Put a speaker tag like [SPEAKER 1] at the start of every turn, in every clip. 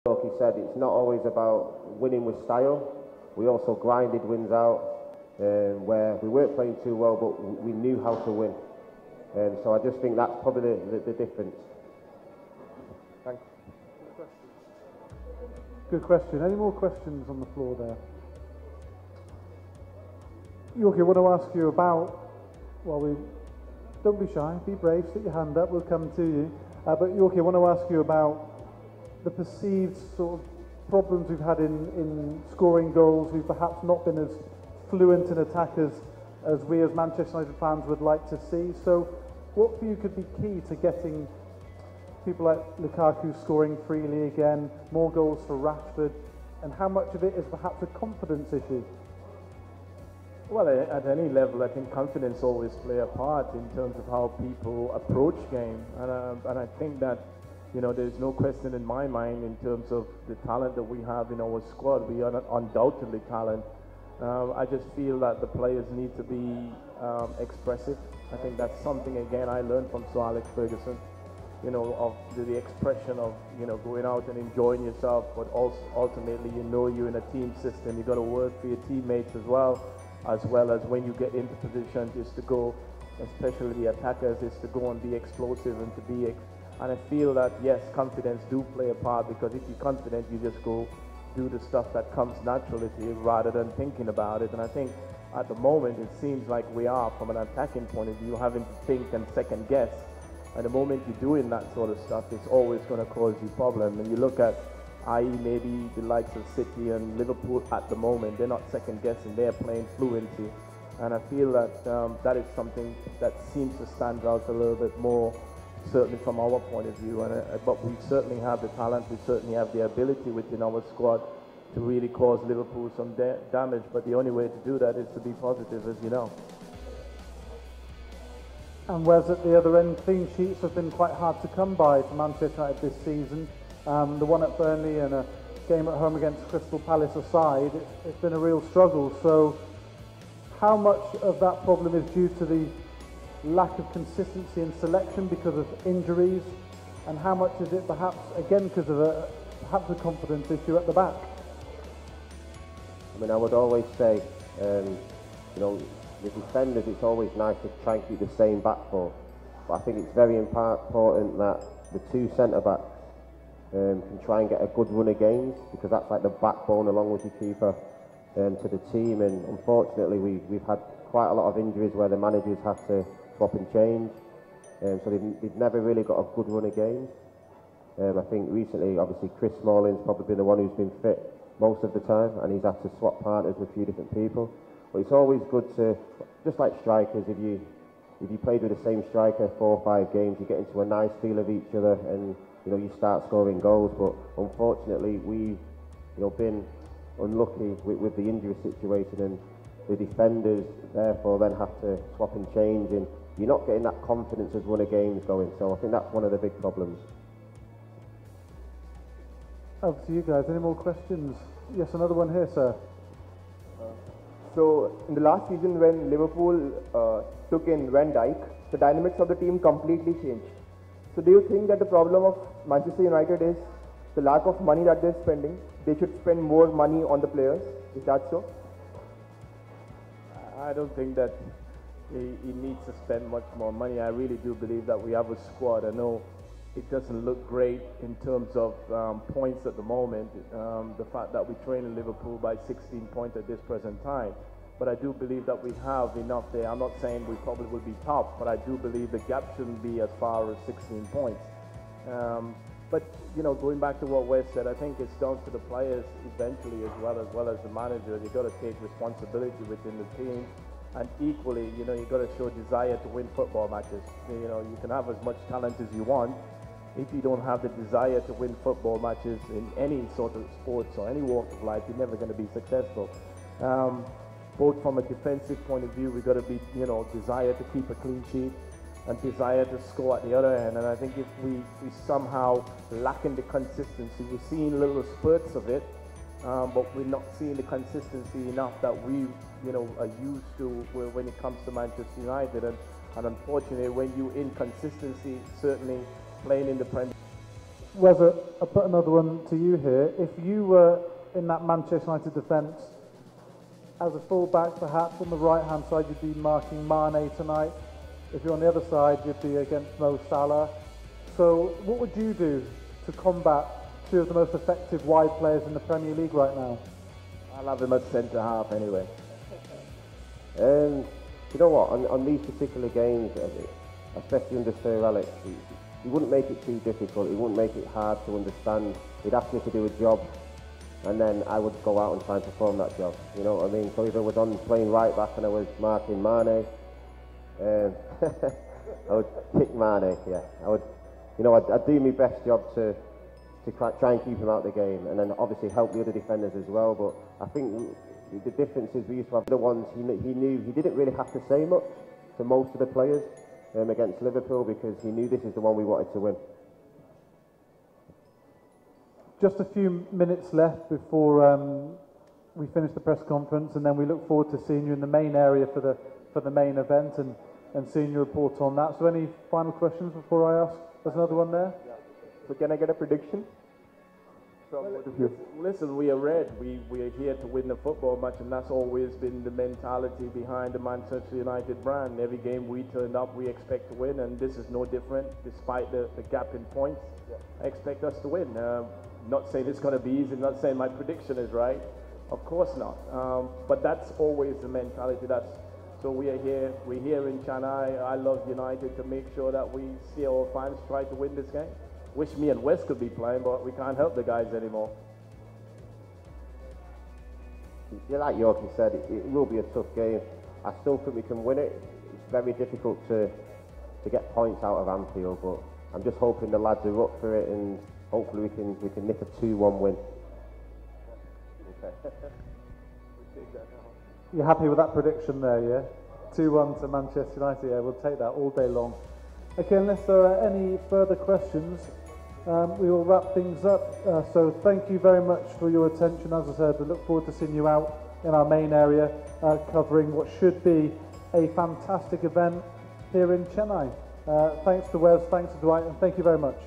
[SPEAKER 1] Like he said, it's not always about winning with style. We also grinded wins out where we weren't playing too well, but we knew how to win. So I just think that's probably the difference. Thanks.
[SPEAKER 2] Good question. Any more questions on the floor there? Yorkie, I want to ask you about, don't be shy, be brave, stick your hand up, we'll come to you. But Yorkie, I want to ask you about the perceived sort of problems we've had in scoring goals. We've perhaps not been as fluent in attack as we as Manchester United fans would like to see. So what for you could be key to getting people like Lukaku scoring freely again, more goals for Rashford, and how much of it is perhaps a confidence issue?
[SPEAKER 3] Well, at any level, I think confidence always play a part in terms of how people approach game, and I think that, you know, there's no question in my mind in terms of the talent that we have in our squad. We are undoubtedly talent. I just feel that the players need to be expressive. I think that's something, again, I learned from Sir Alex Ferguson, you know, of the expression of, you know, going out and enjoying yourself, but also ultimately, you know, you're in a team system. You got to work for your teammates as well as when you get into positions is to go, especially the attackers, is to go and be explosive and to be, and I feel that, yes, confidence do play a part, because if you're confident, you just go do the stuff that comes naturally to you rather than thinking about it. And I think at the moment, it seems like we are, from an attacking point of view, having to think and second guess. And the moment you're doing that sort of stuff, it's always going to cause you problem. And you look at, i.e. maybe the likes of City and Liverpool at the moment, they're not second guessing, they're playing fluency. And I feel that that is something that seems to stand out a little bit more, certainly from our point of view. But we certainly have the talent, we certainly have the ability within our squad to really cause Liverpool some damage. But the only way to do that is to be positive, as you know.
[SPEAKER 2] And whereas at the other end, clean sheets have been quite hard to come by for Manchester United this season. The one at Burnley and a game at home against Crystal Palace aside, it's been a real struggle. So how much of that problem is due to the lack of consistency in selection because of injuries, and how much is it perhaps, again, because of perhaps a confidence issue at the back?
[SPEAKER 1] I mean, I would always say, you know, the defenders, it's always nice to try and keep the same back four, but I think it's very important that the two centre-backs can try and get a good run of games, because that's like the backbone along with your keeper to the team. And unfortunately we've had quite a lot of injuries where the managers have to swap and change, so they've never really got a good run of games. I think recently, obviously, Chris Smalling's probably been the one who's been fit most of the time, and he's had to swap partners with a few different people. But it's always good to, just like strikers, if you played with the same striker 4 or 5 games, you get into a nice feel of each other, and you know, you start scoring goals. But unfortunately, we've, you know, been unlucky with the injury situation, and the defenders therefore then have to swap and change, and you're not getting that confidence as run of games going. So I think that's one of the big problems.
[SPEAKER 2] Over to you guys. Any more questions? Yes, another one here, sir.
[SPEAKER 4] So in the last season, when Liverpool took in Van Dijk, the dynamics of the team completely changed. So do you think that the problem of Manchester United is the lack of money that they're spending? They should spend more money on the players. Is that so?
[SPEAKER 3] I don't think that he needs to spend much more money. I really do believe that we have a squad. I know it doesn't look great in terms of points at the moment. The fact that we train in Liverpool by 16 points at this present time. But I do believe that we have enough there. I'm not saying we probably will be top, but I do believe the gap shouldn't be as far as 16 points. But, you know, going back to what Wes said, I think it's down to the players eventually as well as the manager. You've got to take responsibility within the team. And equally, you know, you've got to show desire to win football matches. You know, you can have as much talent as you want. If you don't have the desire to win football matches in any sort of sports or any walk of life, you're never going to be successful. Both from a defensive point of view, we've got to be, you know, desire to keep a clean sheet and desire to score at the other end. And I think if we somehow lacking the consistency, we're seeing little spurts of it, but we're not seeing the consistency enough that we, you know, are used to when it comes to Manchester United. And unfortunately, when you're in consistency, certainly playing in the Premier
[SPEAKER 2] Wes, I'll put another one to you here. If you were in that Manchester United defence, as a full-back perhaps on the right-hand side, you'd be marking Mane tonight. If you're on the other side, you'd be against Mo Salah. So what would you do to combat two of the most effective wide players in the Premier League right now?
[SPEAKER 3] I'll have him at centre-half anyway.
[SPEAKER 1] You know what, on these particular games, especially under Sir Alex, he wouldn't make it too difficult, he wouldn't make it hard to understand. He'd ask me to do a job, and then I would go out and try and perform that job. You know what I mean? So if I was on playing right back and I was marking Mane, I would pick Mane, yeah. I'd do my best job to try and keep him out of the game, and then obviously help the other defenders as well. But I think the difference is we used to have the ones he knew he didn't really have to say much to most of the players against Liverpool, because he knew this is the one we wanted to win.
[SPEAKER 2] Just a few minutes left before we finish the press conference, and then we look forward to seeing you in the main area for the main event and seeing your report on that. So any final questions before I ask? There's another one there.
[SPEAKER 4] Yeah. So can I get a prediction from both of you?
[SPEAKER 3] Listen, we are red. We are here to win the football match, and that's always been the mentality behind the Manchester United brand. Every game we turn up, we expect to win, and this is no different. Despite the gap in points, I expect us to win. Not saying it's going to be easy, not saying my prediction is right. Of course not. But that's always the mentality. So we're here in Chennai. I love United to make sure that we see our fans try to win this game. Wish me and Wes could be playing, but we can't help the guys anymore.
[SPEAKER 1] Yeah, like Yorkie said, it will be a tough game. I still think we can win it. It's very difficult to get points out of Anfield, but I'm just hoping the lads are up for it, and hopefully we can nick a 2-1 win. Okay.
[SPEAKER 2] You're happy with that prediction there, yeah? 2-1 to Manchester United, yeah, we'll take that all day long. Okay, unless there are any further questions, we will wrap things up. So thank you very much for your attention. As I said, we look forward to seeing you out in our main area, covering what should be a fantastic event here in Chennai. Thanks to Wes, thanks to Dwight, and thank you very much.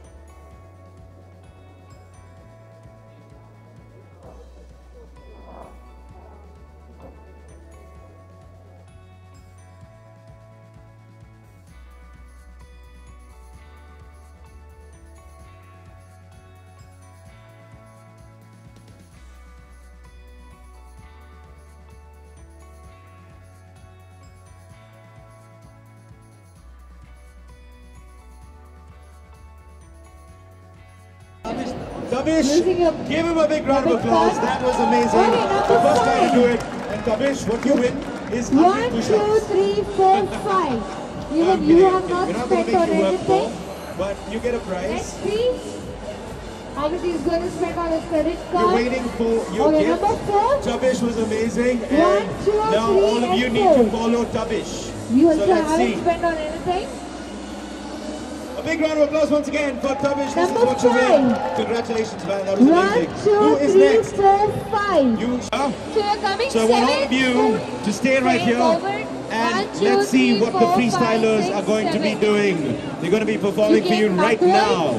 [SPEAKER 5] Tavish, give him a big round of applause. That was amazing. The first time to do it. And Tavish, what you win is 100 push-ups.
[SPEAKER 6] 1, 2, 3, 4, 5. Even you have not spent on anything.
[SPEAKER 5] But you get a prize.
[SPEAKER 6] Next, please. Obviously, he's going to spend on his credit card.
[SPEAKER 5] You're waiting for your gift.
[SPEAKER 6] Number 4.
[SPEAKER 5] Tavish was amazing.
[SPEAKER 6] 1, 2,
[SPEAKER 5] now
[SPEAKER 6] 3,
[SPEAKER 5] all of you
[SPEAKER 6] and
[SPEAKER 5] need
[SPEAKER 6] 4.
[SPEAKER 5] to follow Tavish.
[SPEAKER 6] You
[SPEAKER 5] so
[SPEAKER 6] also
[SPEAKER 5] let's
[SPEAKER 6] haven't
[SPEAKER 5] see.
[SPEAKER 6] spent on anything.
[SPEAKER 5] A big round of applause once again for Tavish. This is
[SPEAKER 6] Number
[SPEAKER 5] what you win.
[SPEAKER 6] 5.
[SPEAKER 5] Congratulations, man. That was
[SPEAKER 6] 1,
[SPEAKER 5] amazing.
[SPEAKER 6] 2,
[SPEAKER 5] Who is
[SPEAKER 6] 3,
[SPEAKER 5] next?
[SPEAKER 6] 4, 5.
[SPEAKER 5] You.
[SPEAKER 6] So you're coming
[SPEAKER 5] So I want all of you to stay right here, and let's see what the freestylers are going to be doing. They're going to be performing for you right now.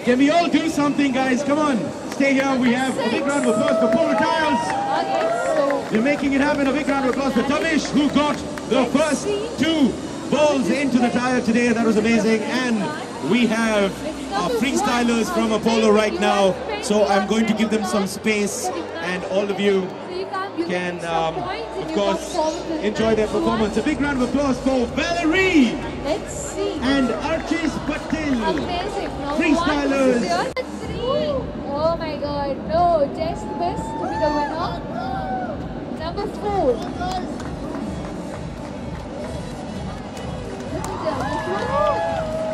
[SPEAKER 5] Can we all do something, guys? Come on, stay here. We have a big round of applause for Polo Tiles.
[SPEAKER 6] Okay, so
[SPEAKER 5] They're making it happen. A big round of applause for Tavish, who got the first 2 balls into the tire today. That was amazing. And we have our freestylers from Apollo right now. So I'm going to give them some space, and all of you can, of course, enjoy their performance. A big round of applause for Valerie
[SPEAKER 6] let's see.
[SPEAKER 5] and Archis Patel.
[SPEAKER 6] Amazing. Now
[SPEAKER 5] Freestylers.
[SPEAKER 6] 1, 2, 3. Oh my god. No, just missed to be the winner. Number 4.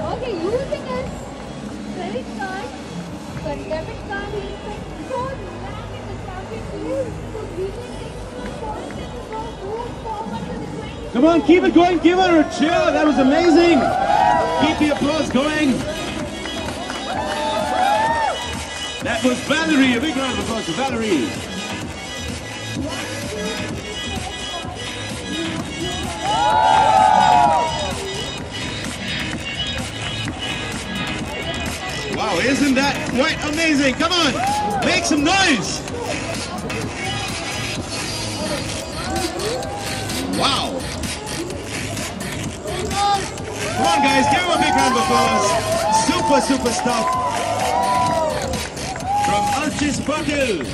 [SPEAKER 6] Okay, using his credit card, but debit card, he spent so long in the Champions League to really take some points and move forward to the 20.
[SPEAKER 5] Come on, keep it going. Give her a cheer. That was amazing. Keep the applause going. That was Valerie. A big round of applause for Valerie. Wow, isn't that quite amazing? Come on, make some noise. Wow. Come on guys, give him a big round of applause. Super stuff from Archis Patil.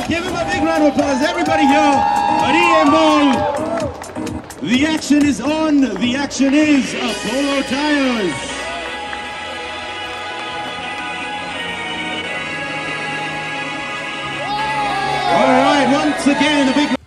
[SPEAKER 5] Give him a big round of applause, everybody here at EM Mall. The action is on, the action is Apollo Tyres. All right, once again, a big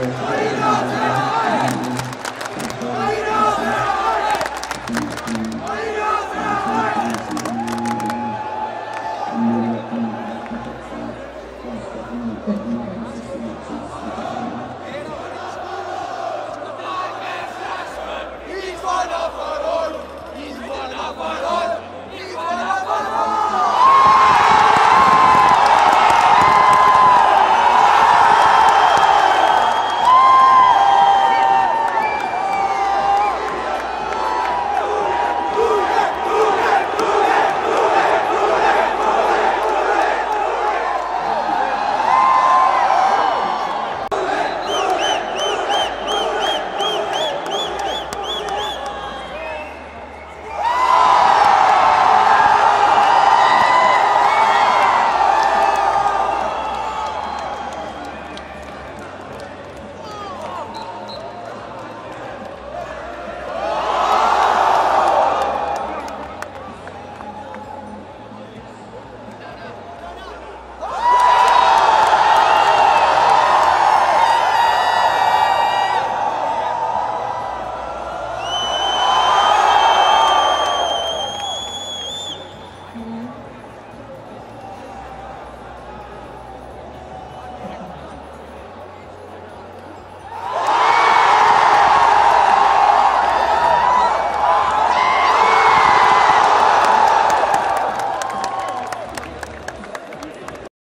[SPEAKER 7] Thank you.